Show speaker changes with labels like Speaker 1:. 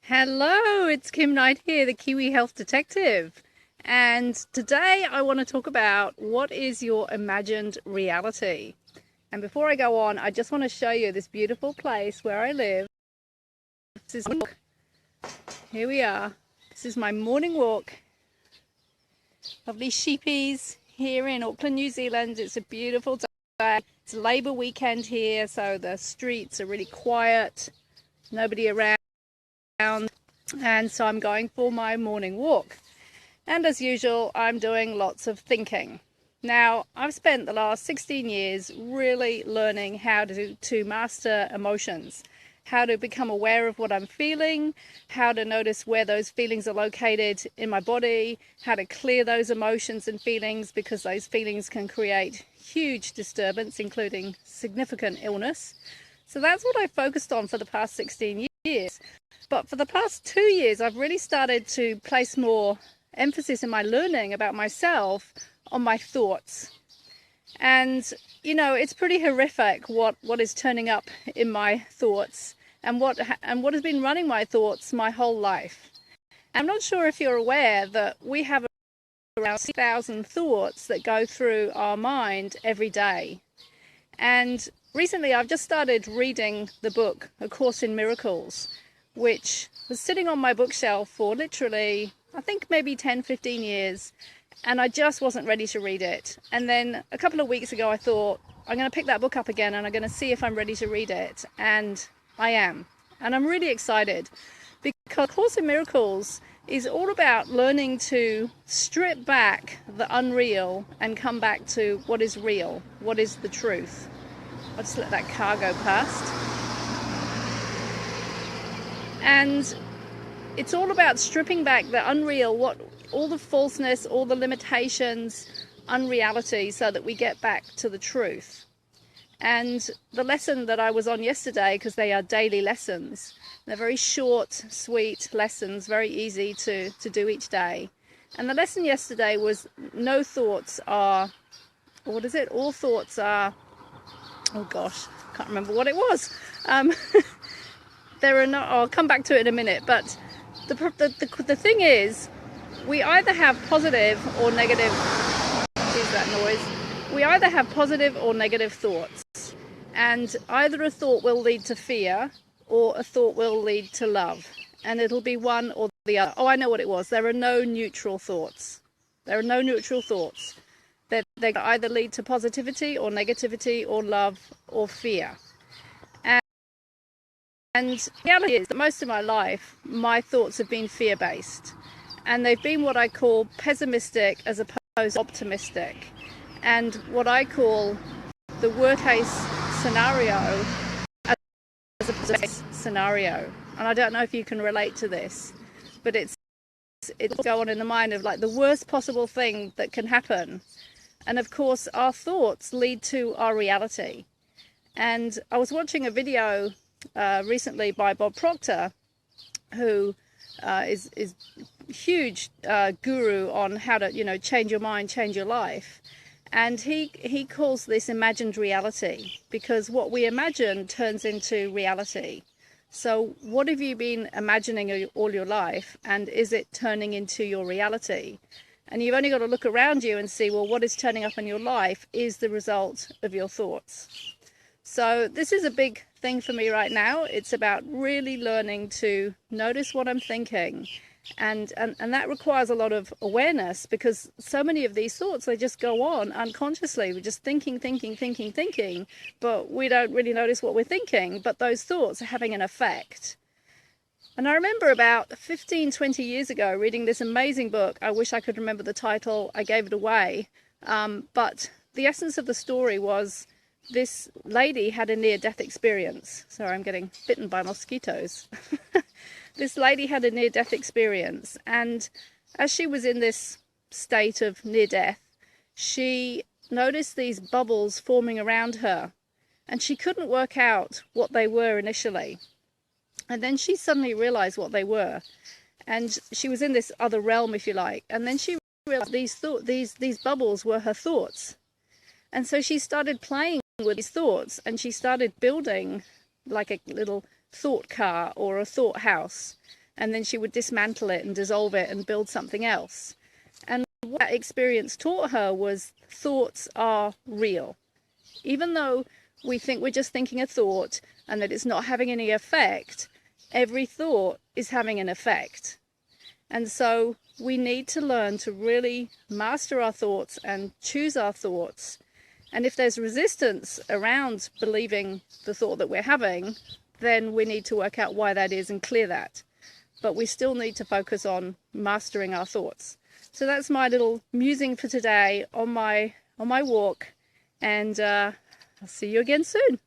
Speaker 1: Hello, it's Kim Knight here, the Kiwi Health Detective. And today I want to talk about what is your imagined reality. And before I go on, I just want to show you this beautiful place where I live. Here we are. This is my morning walk. Lovely sheepies here in Auckland, New Zealand. It's a beautiful day. It's Labour weekend here, so the streets are really quiet. Nobody around. And so I'm going for my morning walk, and as usual I'm doing lots of thinking. Now, I've spent the last 16 years really learning how to master emotions, how to become aware of what I'm feeling, how to notice where those feelings are located in my body, how to clear those emotions and feelings, because those feelings can create huge disturbance, including significant illness. So that's what I focused on for the past 16 years. But for the past 2 years, I've really started to place more emphasis in my learning about myself on my thoughts. And, you know, it's pretty horrific what is turning up in my thoughts and what has been running my thoughts my whole life. I'm not sure if you're aware that we have around 6,000 thoughts that go through our mind every day. And recently I've just started reading the book, A Course in Miracles, which was sitting on my bookshelf for literally, I think maybe 10-15 years, and I just wasn't ready to read it. And then a couple of weeks ago I thought, I'm going to pick that book up again and I'm going to see if I'm ready to read it, and I am. And I'm really excited, because Course in Miracles is all about learning to strip back the unreal and come back to what is real, what is the truth. I'll just let that car go past. And it's all about stripping back the unreal, all the falseness, all the limitations, unreality, so that we get back to the truth. And the lesson that I was on yesterday, because they are daily lessons, they're very short, sweet lessons, very easy to do each day. And the lesson yesterday was no thoughts are, or what is it? All thoughts are, oh gosh, can't remember what it was. There are no, I'll come back to it in a minute, but the thing is, we either have positive or negative, excuse that noise, we either have positive or negative thoughts, and either a thought will lead to fear or a thought will lead to love, and it'll be one or the other. Oh, I know what it was. There are no neutral thoughts. There are no neutral thoughts. They either lead to positivity or negativity or love or fear. And the reality is that most of my life, my thoughts have been fear-based. And they've been what I call pessimistic as opposed to optimistic. And what I call the worst-case scenario as a best scenario. And I don't know if you can relate to this, but it's go on in the mind of like the worst possible thing that can happen. And of course, our thoughts lead to our reality. And I was watching a video recently by Bob Proctor, who is huge guru on how to, you know, change your mind, change your life. And he calls this imagined reality, because what we imagine turns into reality. So what have you been imagining all your life, and is it turning into your reality? And you've only got to look around you and see, well, what is turning up in your life is the result of your thoughts. So this is a big thing for me right now. It's about really learning to notice what I'm thinking. And that requires a lot of awareness, because so many of these thoughts, they just go on unconsciously. We're just thinking, but we don't really notice what we're thinking. But those thoughts are having an effect. And I remember about 15-20 years ago reading this amazing book. I wish I could remember the title. I gave it away. But the essence of the story was, this lady had a near-death experience. Sorry, I'm getting bitten by mosquitoes. This lady had a near-death experience, and as she was in this state of near-death, she noticed these bubbles forming around her, and she couldn't work out what they were initially. And then she suddenly realized what they were, and she was in this other realm, if you like, and then she realized these bubbles were her thoughts. And so she started playing with these thoughts, and she started building like a little thought car or a thought house. and then she would dismantle it and dissolve it and build something else. And what that experience taught her was thoughts are real. Even though we think we're just thinking a thought and that it's not having any effect, every thought is having an effect. And so we need to learn to really master our thoughts and choose our thoughts. And if there's resistance around believing the thought that we're having, then we need to work out why that is and clear that. But we still need to focus on mastering our thoughts. So that's my little musing for today on my walk, and I'll see you again soon.